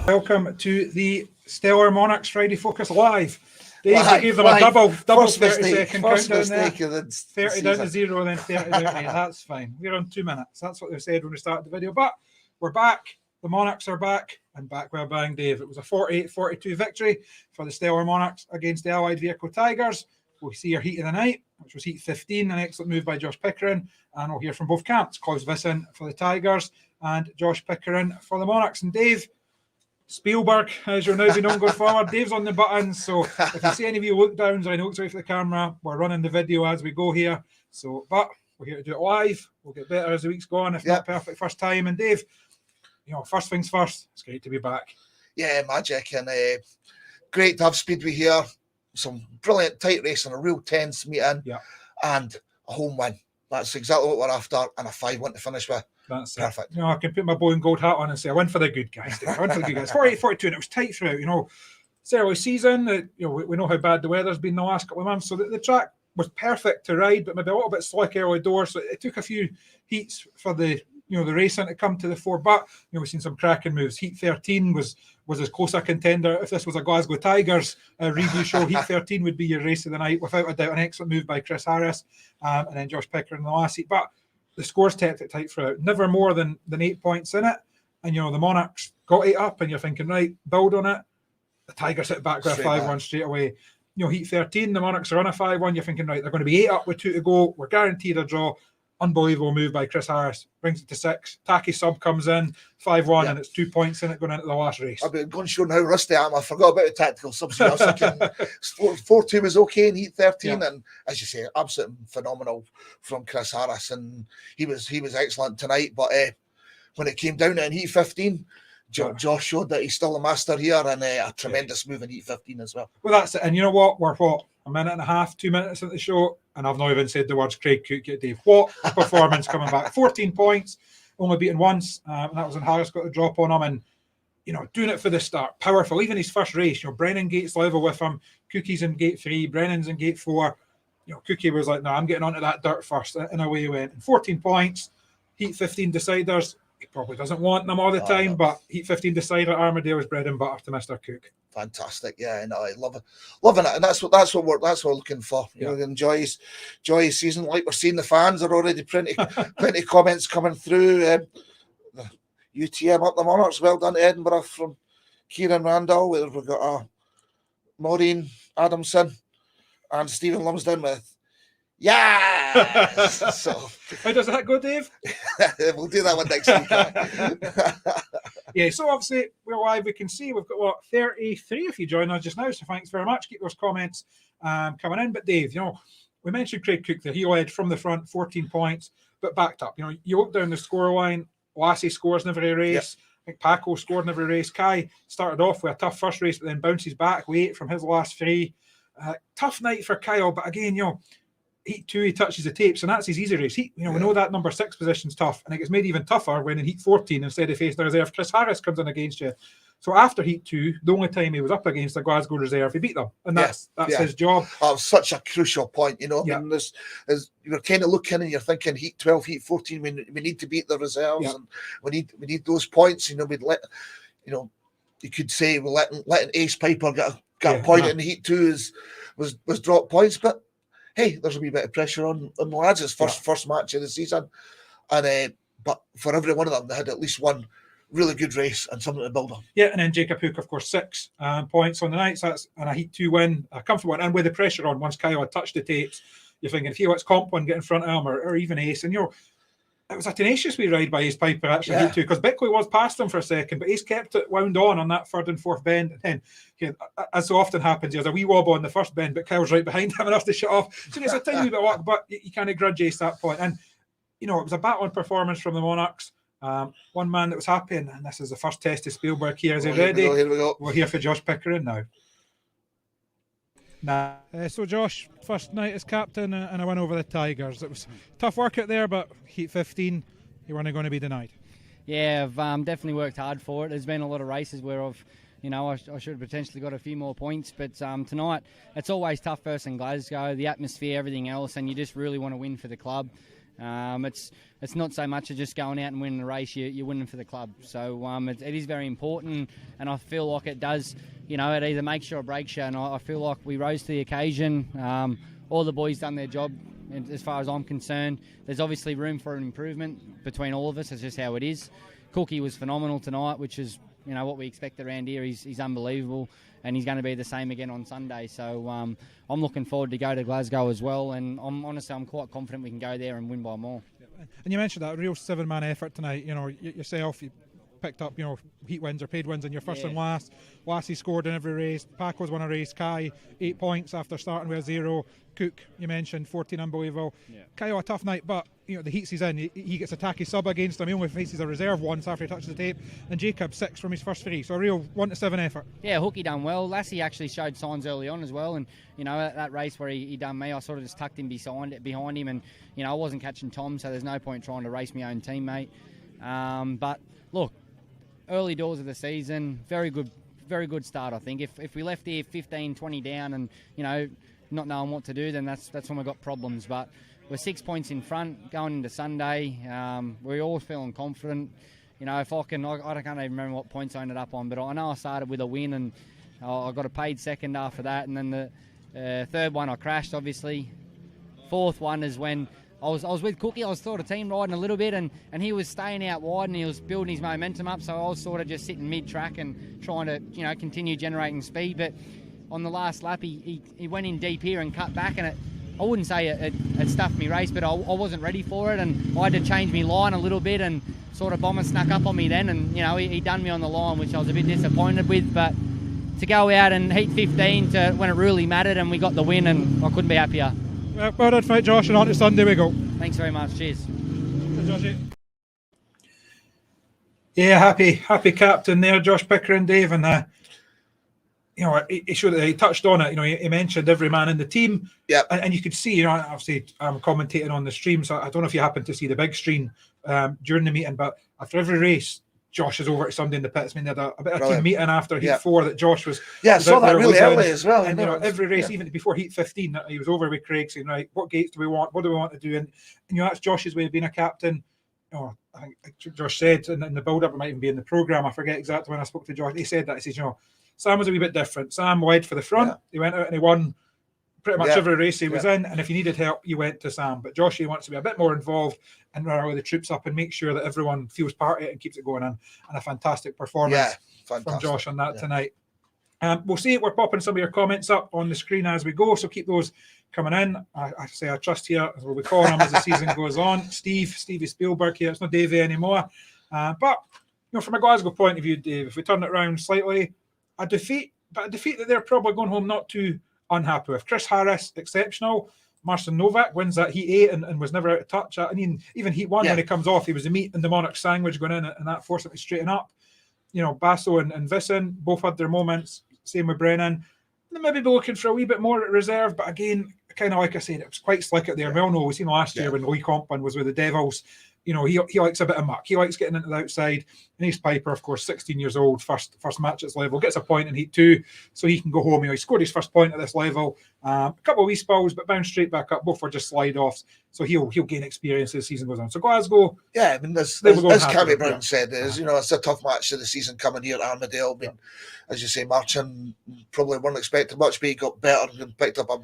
Welcome to the Stellar Monarchs Friday Focus Live. Dave, we gave them a double 30-second countdown there. 30 down to 0, then 30 down to 8. That's fine. We're on 2 minutes. That's what they said when we started the video. But we're back. The Monarchs are back, and back with a bang, Dave. It was a 48-42 victory for the Stellar Monarchs against the Allied Vehicle Tigers. We'll see your heat of the night, which was heat 15, an excellent move by Josh Pickering. And we'll hear from both camps, Klaus Wissen for the Tigers and Josh Pickering for the Monarchs. And Dave, Spielberg, as you're now be known going forward, Dave's on the buttons. So if you see any of you look downs or any looks away for the camera, we're running the video as we go here. So, but we're here to do it live. We'll get better as the week's gone, if not perfect first time. And Dave, you know, first things first, it's great to be back. Yeah, magic, and great to have Speedway here. Some brilliant tight race and a real tense meeting, and a home win. That's exactly what we're after, and a 5-1 to finish with. That's perfect. You know, I can put my bow and gold hat on and say I went for the good guys. I went for the good guys. 48-42, and it was tight throughout. You know, it's early season. You know, we know how bad the weather's been the last couple of months, so the track was perfect to ride, but maybe a little bit slick early doors. So it took a few heats for the racing to come to the fore. But we've seen some cracking moves. Heat 13 was as close a contender. If this was a Glasgow Tigers review show, Heat 13 would be your race of the night, without a doubt. An excellent move by Chris Harris, and then Josh Pickering in the last heat. But the scores kept it tight throughout. Never more than 8 points in it. And the Monarchs got 8 up, and you're thinking, right, build on it. The Tigers hit back with a 5-1 straight away. Heat 13, the Monarchs are on a 5-1. You're thinking, right, they're going to be 8 up with 2 to go. We're guaranteed a draw. Unbelievable move by Chris Harris. Brings it to 6. Taki sub comes in, 5-1, and it's 2 points in it going into the last race. I've been going showing how rusty I am. I forgot about the tactical subs. I was thinking 4-2 was okay in Heat 13, and as you say, absolutely phenomenal from Chris Harris, and he was excellent tonight. But when it came down to in Heat 15, Josh showed that he's still a master here, and a tremendous move in Heat 15 as well. Well, that's it. And you know what? We're a minute and a half, 2 minutes into the show, and I've not even said the words Craig Cook yet, Dave. What a performance coming back. 14 points, only beaten once, and that was when Harris got the drop on him. And, doing it for the start, powerful. Even his first race, Brennan Gates level with him. Cookie's in gate 3, Brennan's in gate 4. Cookie was like, no, I'm getting onto that dirt first, and away he went. And 14 points, Heat 15 deciders. He probably doesn't want them all the time, but Heat 15 decider at Armadale is bread and butter to Mr. Cook. Fantastic, yeah, and I loving it, and that's what we're looking for. Enjoy his season. Like we're seeing, the fans are already plenty comments coming through. The UTM up the Monarchs, well done to Edinburgh from Kieran Randall. We've got Maureen Adamson and Stephen Lumsden with so how does that go, Dave? We'll do that one next week. So obviously we're live. We can see we've got 33 if you join us just now, so thanks very much. Keep those comments coming in. But Dave, we mentioned Craig Cook there. He led from the front, 14 points, but backed up. You look down the score line, Lassie scores in every race. I think Paco scored in every race. Kai started off with a tough first race, but then bounces back late from his last 3. Tough night for Kyle, but again, Heat 2, he touches the tapes, and that's his easy race. We know that number 6 position's tough, and it gets made even tougher when in Heat 14, instead of facing the reserve, Chris Harris comes in against you. So after Heat 2, the only time he was up against the Glasgow reserve, he beat them, and that's his job. That was such a crucial point, I mean, you're kind of looking and you're thinking Heat 12, Heat 14, we need to beat the reserves, and we need those points. We'd let, you could say we're letting Ace Piper get a point in Heat 2 was drop points, but hey, there's a wee bit of pressure on the lads. It's first match of the season, and but for every one of them, they had at least one really good race and something to build on. Yeah, and then Jacob Hook, of course, 6 points on the night. So that's a Heat 2 win, a comfortable one, and with the pressure on. Once Kyle had touched the tapes, you're thinking if he lets Comp one get in front of him, or even Ace, and it was a tenacious wee ride by Ace Piper actually, Heat 2, because Bickley was past him for a second, but Ace kept it wound on that 3rd and 4th bend. And then, as so often happens, there's a wee wobble on the first bend, but Kyle's right behind him enough to shut off. So it's a tiny wee bit of luck, but you can't grudge Ace that point. And, it was a battling performance from the Monarchs. One man that was happy, and this is the first test of Spielberg here. Is he ready? Here we go. We're here for Josh Pickering now. So Josh, first night as captain and a win over the Tigers. It was tough work out there, but Heat 15, you weren't going to be denied. Yeah, I've definitely worked hard for it. There's been a lot of races where I should have potentially got a few more points, but tonight it's always tough first in Glasgow, the atmosphere, everything else, and you just really want to win for the club. It's not so much of just going out and winning the race. You're winning for the club. So it is very important, and I feel like it does. It either makes you or breaks you, and I feel like we rose to the occasion. All the boys done their job, as far as I'm concerned. There's obviously room for an improvement between all of us. It's just how it is. Cookie was phenomenal tonight, which is what we expect around here. He's unbelievable, and he's going to be the same again on Sunday. So I'm looking forward to go to Glasgow as well, and I'm quite confident we can go there and win by more. And you mentioned that real 7-man effort tonight. Yourself, you picked up heat wins or paid wins in your first and last. Lassie scored in every race. Paco's won a race. Kai 8 points after starting with a 0. Cook, you mentioned 14, unbelievable. Kyle, a tough night, but the heats he's in, he gets a tacky sub against him. He only faces a reserve once after he touches the tape. And Jacob 6 from his first 3, so a real 1-7 effort. Yeah, Hookie done well. Lassie actually showed signs early on as well, and that race where he done me, I sort of just tucked him behind him, and I wasn't catching Tom, so there's no point trying to race my own teammate. But look, early doors of the season, very good start, I think. If we left here 15-20 down and not knowing what to do, then that's when we got problems. But we're 6 points in front going into Sunday. We're all feeling confident. If I can't even remember what points I ended up on, but I know I started with a win, and I got a paid second after that, and then the third one I crashed, obviously. Fourth one is when I was with Cookie. I was sort of team riding a little bit, and he was staying out wide and he was building his momentum up. So I was sort of just sitting mid-track and trying to continue generating speed. But on the last lap, he went in deep here and cut back, and I wouldn't say it stuffed me race, but I wasn't ready for it, and I had to change my line a little bit, and sort of Bomber snuck up on me then, and he done me on the line, which I was a bit disappointed with. But to go out and heat 15 to when it really mattered, and we got the win, and I couldn't be happier. Well done, fight, Josh, and on to Sunday we go. Thanks very much. Cheers. Yeah, happy captain there, Josh Pickering, Dave, and he showed that he touched on it. He mentioned every man in the team. Yeah, and you could see. Obviously, I'm commentating on the stream, so I don't know if you happened to see the big stream during the meeting, but after every race, Josh is over to somebody in the pits. I mean, they had a bit of team meeting after heat 4 that Josh was. Yeah, I saw that really early as well. And every race, even before heat 15, he was over with Craig saying, right, what gates do we want? What do we want to do? And that's Josh's way of being a captain. I think Josh said in the build-up, it might even be in the programme, I forget exactly when I spoke to Josh, he said that. He says, Sam was a wee bit different. Sam led for the front. He went out and he won pretty much every race he was in, and if you needed help, you went to Sam. But Josh, he wants to be a bit more involved and rally the troops up and make sure that everyone feels part of it and keeps it going on. And a fantastic performance from Josh on that tonight. We'll see. We're popping some of your comments up on the screen as we go, so keep those coming in. I say I trust here, as we'll be calling him as the season goes on. Stevie Spielberg here. It's not Davey anymore. But from a Glasgow point of view, Dave, if we turn it around slightly, a defeat that they're probably going home not too unhappy with. Chris Harris, exceptional. Marcin Novak wins that Heat 8 and was never out of touch. I mean, even Heat 1, when he comes off, he was the meat and the Monarchs sandwich going in, and that forced him to straighten up. Basso and Visson both had their moments. Same with Brennan. They maybe be looking for a wee bit more at reserve, but again, kind of like I said, it was quite slick out there. We all know, we've seen last year when Lee Compton was with the Devils. He likes a bit of muck. He likes getting into the outside. And Ace Piper, of course, 16 years old, first match at this level, gets a point in Heat 2, so he can go home. He scored his first point at this level. A couple of wee spells, but bounced straight back up. Both were just slide-offs, so he'll gain experience as the season goes on. So Glasgow... Yeah, I mean, as Cammy Brown said, it's a tough match of the season coming here at Armadale. I mean, as you say, Martin probably weren't expecting much, but he got better and picked up a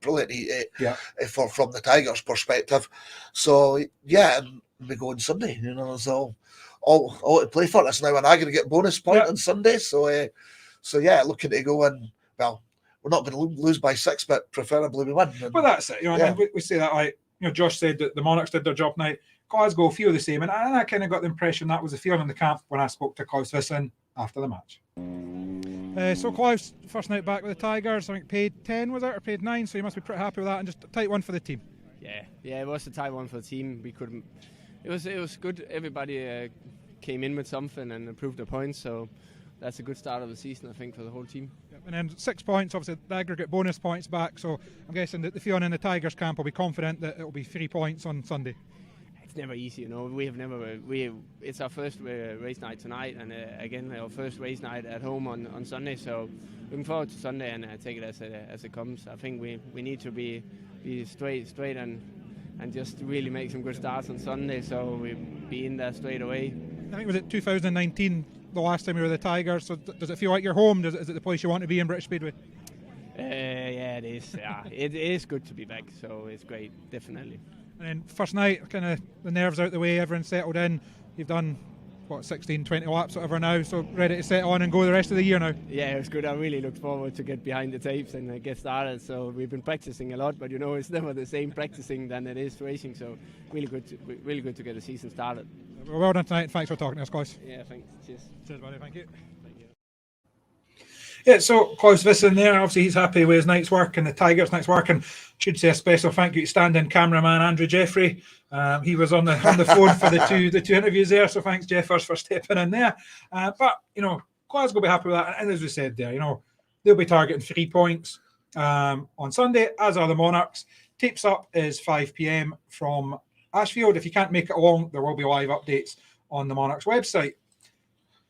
brilliant Heat 8 from the Tigers' perspective. So, and we go on Sunday, so all to play for. That's now an aggregate bonus point on Sunday. So looking to go in. Well, we're not going to lose by 6, but preferably we win. But that's it. I mean, we say that like Josh said that the Monarchs did their job tonight. Glasgow feel the same, and I kind of got the impression that was the feeling in the camp when I spoke to Klaus Visson after the match. So Klaus, first night back with the Tigers, I think paid 10 was it, or paid 9? So you must be pretty happy with that, and just a tight one for the team. Yeah, it was a tight one for the team. We couldn't. It was good. Everybody came in with something and improved their points. So that's a good start of the season, I think, for the whole team. And then 6 points, obviously the aggregate bonus points back. So I'm guessing that the feeling in the Tigers camp will be confident that it will be 3 points on Sunday. It's never easy, It's our first race night tonight, and again our first race night at home on Sunday. So looking forward to Sunday and take it as it comes. I think we need to be straight and and just really make some good starts on Sunday. So we'll be in there straight away. I think it was it 2019 the last time you were the Tigers. So does it feel like you're home? Is it the place you want to be in British Speedway? Yeah, it is. Yeah, it is good to be back. So it's great, definitely. And then first night, kind of the nerves out the way, everyone settled in. You've done, 16, 20 laps, whatever now, so ready to settle on and go the rest of the year now? Yeah, it was good. I really looked forward to get behind the tapes and get started. So we've been practicing a lot, but it's never the same practicing than it is racing. So really good to get the season started. Well done tonight, and thanks for talking to us, Klaus. Yeah, thanks. Cheers. Cheers, buddy. Thank you. Yeah, so Klaus Vissen there, obviously he's happy with his night's work and the Tigers' night's work, and should say a special thank you to stand-in cameraman Andrew Jeffrey. He was on the phone for the two interviews there, so thanks Jeffers for stepping in there. But Glasgow will be happy with that, and as we said there, they'll be targeting 3 points on Sunday, as are the Monarchs. Tapes up is 5 p.m. from Ashfield. If you can't make it along, there will be live updates on the Monarchs website.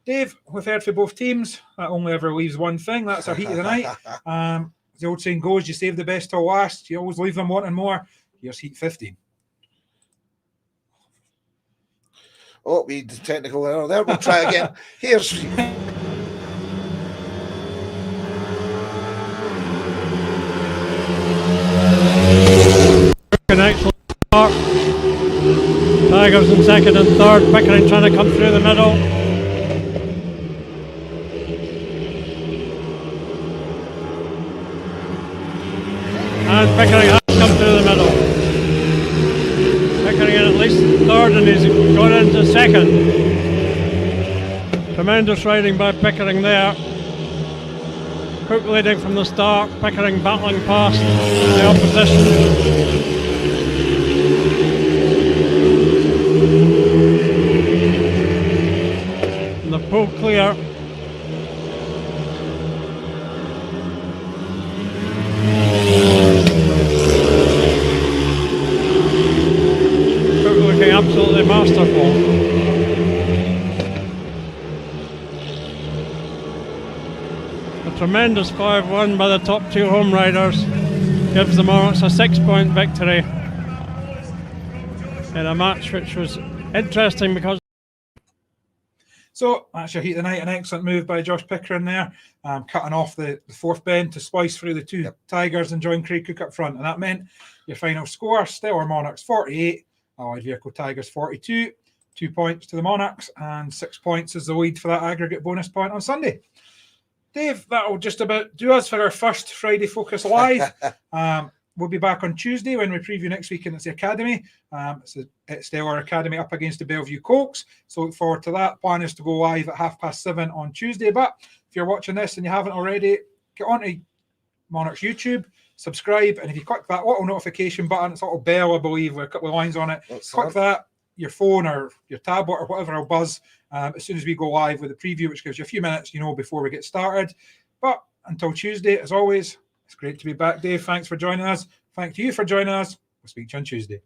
Dave, we've heard for both teams. That only ever leaves one thing. That's our heat of the night. The old saying goes, you save the best till last. You always leave them wanting more. Here's heat 15. Oh, we did technical error there. We'll try again. Here's... An excellent start. Tigers in second and third. Pickering trying to come through the middle. And Pickering has come through the middle. Pickering in at least third, and he's gone into second. Tremendous riding by Pickering there. Cook leading from the start. Pickering battling past the opposition. The pull clear. Cook looking absolutely masterful. A tremendous 5-1 by the top two home riders gives the Monarchs a 6-point victory in a match which was interesting because. So that's your heat of the night. An excellent move by Josh Pickering there, cutting off the fourth bend to splice through the two Tigers and join Craig Cook up front. And that meant your final score, Stellar Monarchs 48, Allied Vehicle Tigers 42, 2 points to the Monarchs, and 6 points is the lead for that aggregate bonus point on Sunday. Dave, that'll just about do us for our first Friday Focus Live. We'll be back on Tuesday when we preview next week, and it's the Academy. It's Stellar Academy up against the Bellevue Colts. So look forward to that. Plan is to go live at 7:30 on Tuesday. But if you're watching this and you haven't already, get onto Monarchs YouTube, subscribe, and if you click that little notification button, it's a little bell, I believe, with a couple of lines on it. Click that, your phone or your tablet or whatever will buzz as soon as we go live with the preview, which gives you a few minutes, before we get started. But until Tuesday, as always, it's great to be back, Dave. Thanks for joining us. Thank you for joining us. We'll speak to you on Tuesday.